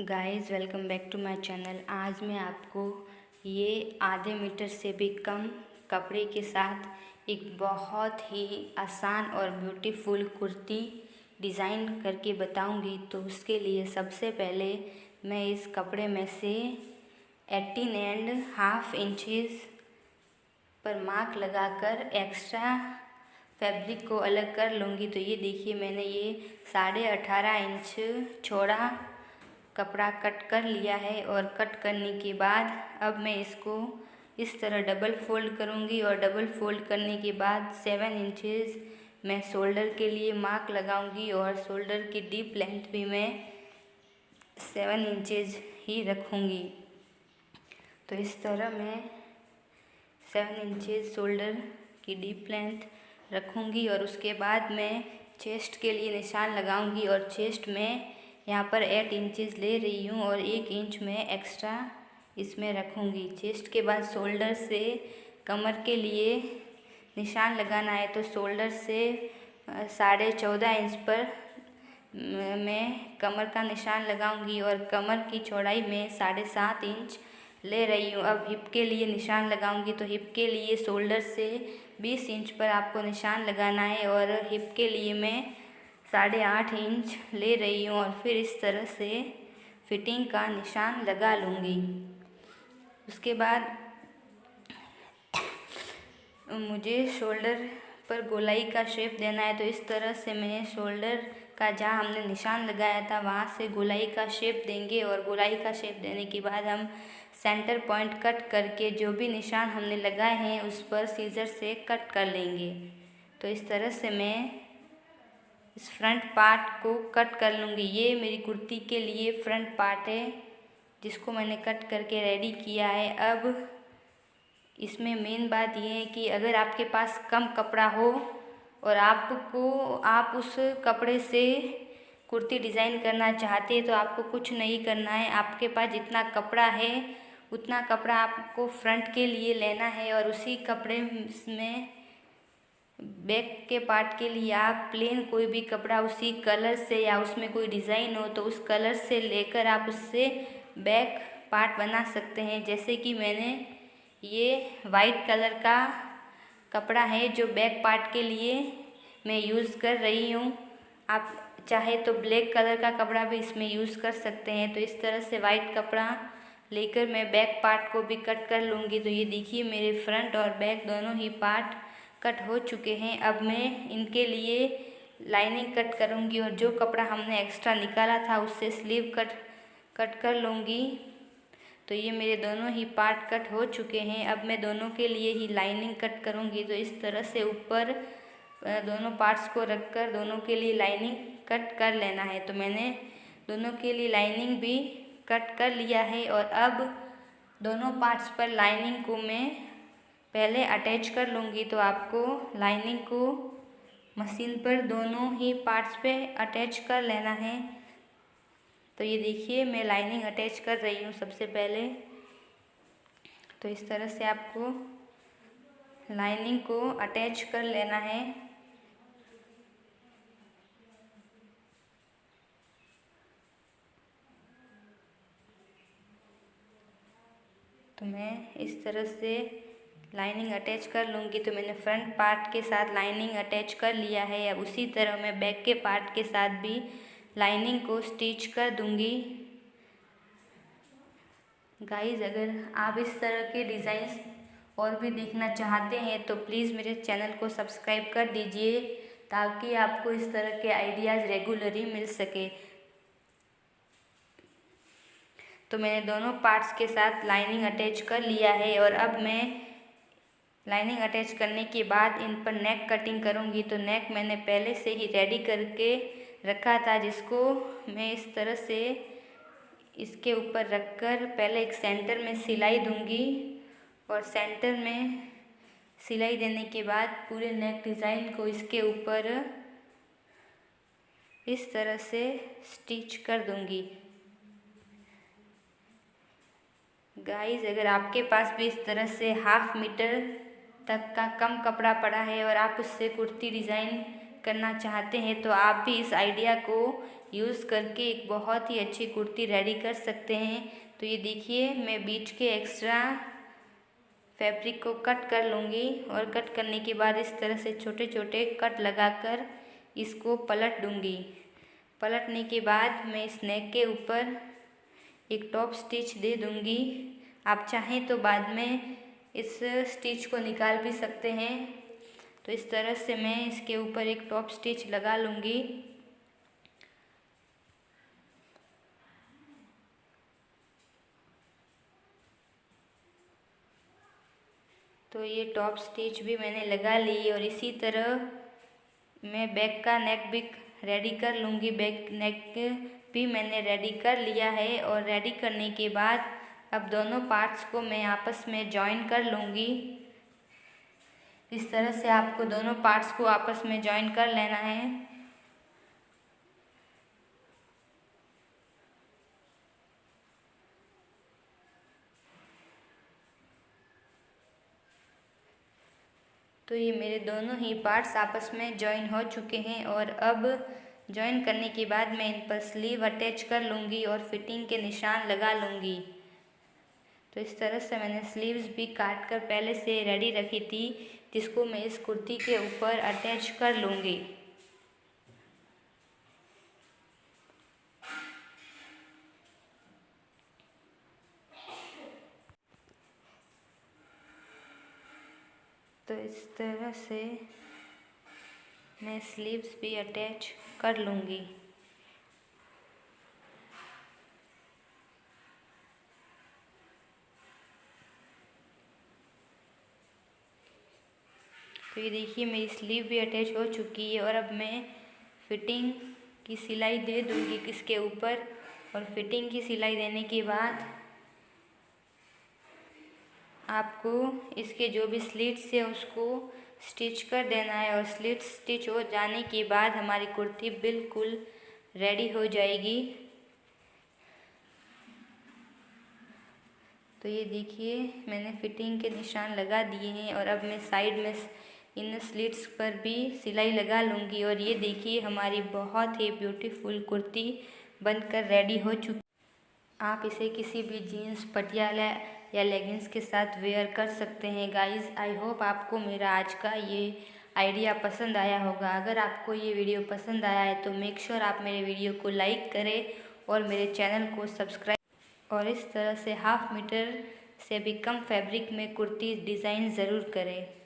Guys welcome back to my channel. आज मैं आपको ये आधे मीटर से भी कम कपड़े के साथ एक बहुत ही आसान और ब्यूटीफुल कुर्ती डिज़ाइन करके बताऊंगी। तो उसके लिए सबसे पहले मैं इस कपड़े में से 18.5 इंचेस पर मार्क लगाकर एक्स्ट्रा फैब्रिक को अलग कर लूँगी। तो ये देखिए, मैंने ये 18.5 इंच चौड़ा कपड़ा कट कर लिया है और कट करने के बाद अब मैं इसको इस तरह डबल फोल्ड करूँगी और डबल फोल्ड करने के बाद 7 इंचेस मैं शोल्डर के लिए मार्क लगाऊंगी और शोल्डर की डीप लेंथ भी मैं 7 इंचेस ही रखूँगी। तो इस तरह मैं 7 इंचेस शोल्डर की डीप लेंथ रखूँगी और उसके बाद मैं चेस्ट के लिए निशान लगाऊंगी और चेस्ट में यहाँ पर 8 इंचेस ले रही हूँ और 1 इंच में एक्स्ट्रा इसमें रखूँगी। चेस्ट के बाद शोल्डर से कमर के लिए निशान लगाना है, तो शोल्डर से 14.5 इंच पर मैं कमर का निशान लगाऊंगी और कमर की चौड़ाई में 7.5 इंच ले रही हूँ। अब हिप के लिए निशान लगाऊंगी, तो हिप के लिए शोल्डर से 20 इंच पर आपको निशान लगाना है और हिप के लिए मैं 8.5 इंच ले रही हूँ और फिर इस तरह से फिटिंग का निशान लगा लूँगी। उसके बाद मुझे शोल्डर पर गोलाई का शेप देना है, तो इस तरह से मैं शोल्डर का जहाँ हमने निशान लगाया था वहाँ से गोलाई का शेप देंगे और गोलाई का शेप देने के बाद हम सेंटर पॉइंट कट करके जो भी निशान हमने लगाए हैं उस पर सीजर से कट कर लेंगे। तो इस तरह से मैं इस फ्रंट पार्ट को कट कर लूँगी। ये मेरी कुर्ती के लिए फ्रंट पार्ट है जिसको मैंने कट करके रेडी किया है। अब इसमें मेन बात ये है कि अगर आपके पास कम कपड़ा हो और आप उस कपड़े से कुर्ती डिज़ाइन करना चाहते हैं तो आपको कुछ नहीं करना है। आपके पास जितना कपड़ा है उतना कपड़ा आपको फ्रंट के लिए लेना है और उसी कपड़े में बैक के पार्ट के लिए आप प्लेन कोई भी कपड़ा उसी कलर से या उसमें कोई डिज़ाइन हो तो उस कलर से लेकर आप उससे बैक पार्ट बना सकते हैं। जैसे कि मैंने ये वाइट कलर का कपड़ा है जो बैक पार्ट के लिए मैं यूज़ कर रही हूँ। आप चाहे तो ब्लैक कलर का कपड़ा भी इसमें यूज़ कर सकते हैं। तो इस तरह से वाइट कपड़ा लेकर मैं बैक पार्ट को भी कट कर लूँगी। तो ये देखिए, मेरे फ्रंट और बैक दोनों ही पार्ट कट हो चुके हैं। अब मैं इनके लिए लाइनिंग कट करूँगी और जो कपड़ा हमने एक्स्ट्रा निकाला था उससे स्लीव कट कर लूँगी। तो ये मेरे दोनों ही पार्ट कट हो चुके हैं। अब मैं दोनों के लिए ही लाइनिंग कट करूँगी। तो इस तरह से ऊपर दोनों पार्ट्स को रखकर दोनों के लिए लाइनिंग कट कर लेना है। तो मैंने दोनों के लिए लाइनिंग भी कट कर लिया है और अब दोनों पार्ट्स पर लाइनिंग को मैं पहले अटैच कर लूँगी। तो आपको लाइनिंग को मशीन पर दोनों ही पार्ट्स पे अटैच कर लेना है। तो ये देखिए, मैं लाइनिंग अटैच कर रही हूँ सबसे पहले। तो इस तरह से आपको लाइनिंग को अटैच कर लेना है। तो मैं इस तरह से लाइनिंग अटैच कर लूँगी। तो मैंने फ्रंट पार्ट के साथ लाइनिंग अटैच कर लिया है। अब उसी तरह मैं बैक के पार्ट के साथ भी लाइनिंग को स्टिच कर दूँगी। गाइस, अगर आप इस तरह के डिज़ाइंस और भी देखना चाहते हैं तो प्लीज़ मेरे चैनल को सब्सक्राइब कर दीजिए ताकि आपको इस तरह के आइडियाज़ रेगुलरली मिल सके। तो मैंने दोनों पार्ट्स के साथ लाइनिंग अटैच कर लिया है और अब मैं लाइनिंग अटैच करने के बाद इन पर नेक कटिंग करूँगी। तो नेक मैंने पहले से ही रेडी करके रखा था जिसको मैं इस तरह से इसके ऊपर रखकर पहले एक सेंटर में सिलाई दूँगी और सेंटर में सिलाई देने के बाद पूरे नेक डिज़ाइन को इसके ऊपर इस तरह से स्टिच कर दूँगी। गाइस, अगर आपके पास भी इस तरह से 1/2 मीटर तक का कम कपड़ा पड़ा है और आप उससे कुर्ती डिज़ाइन करना चाहते हैं तो आप भी इस आइडिया को यूज़ करके एक बहुत ही अच्छी कुर्ती रेडी कर सकते हैं। तो ये देखिए, मैं बीच के एक्स्ट्रा फैब्रिक को कट कर लूँगी और कट करने के बाद इस तरह से छोटे छोटे कट लगाकर इसको पलट दूँगी। पलटने के बाद मैं इस नेक के ऊपर एक टॉप स्टिच दे दूँगी। आप चाहें तो बाद में इस स्टिच को निकाल भी सकते हैं। तो इस तरह से मैं इसके ऊपर एक टॉप स्टिच लगा लूँगी। तो ये टॉप स्टिच भी मैंने लगा ली और इसी तरह मैं बैक का नेक भी रेडी कर लूँगी। बैक नेक भी मैंने रेडी कर लिया है और रेडी करने के बाद अब दोनों पार्ट्स को मैं आपस में जॉइन कर लूँगी। इस तरह से आपको दोनों पार्ट्स को आपस में जॉइन कर लेना है। तो ये मेरे दोनों ही पार्ट्स आपस में जॉइन हो चुके हैं और अब जॉइन करने के बाद मैं इन पर स्लीव अटैच कर लूँगी और फिटिंग के निशान लगा लूँगी। तो इस तरह से मैंने स्लीव्स भी काट कर पहले से रेडी रखी थी, जिसको मैं इस कुर्ती के ऊपर अटैच कर लूँगी। तो इस तरह से मैं स्लीव्स भी अटैच कर लूँगी। तो ये देखिए, मेरी स्लीव भी अटैच हो चुकी है और अब मैं फिटिंग की सिलाई दे दूँगी इसके ऊपर। और फिटिंग की सिलाई देने के बाद आपको इसके जो भी स्लिट्स है उसको स्टिच कर देना है और स्लिट्स स्टिच हो जाने के बाद हमारी कुर्ती बिल्कुल रेडी हो जाएगी। तो ये देखिए, मैंने फिटिंग के निशान लगा दिए हैं और अब मैं साइड में इन स्लिट्स पर भी सिलाई लगा लूँगी। और ये देखिए, हमारी बहुत ही ब्यूटीफुल कुर्ती बनकर रेडी हो चुकी। आप इसे किसी भी जीन्स, पटियाला या लेगिंग्स के साथ वेयर कर सकते हैं। गाइस, आई होप आपको मेरा आज का ये आइडिया पसंद आया होगा। अगर आपको ये वीडियो पसंद आया है तो मेक श्योर आप मेरे वीडियो को लाइक करें और मेरे चैनल को सब्सक्राइब और इस तरह से 1/2 मीटर से भी कम फैब्रिक में कुर्ती डिज़ाइन ज़रूर करें।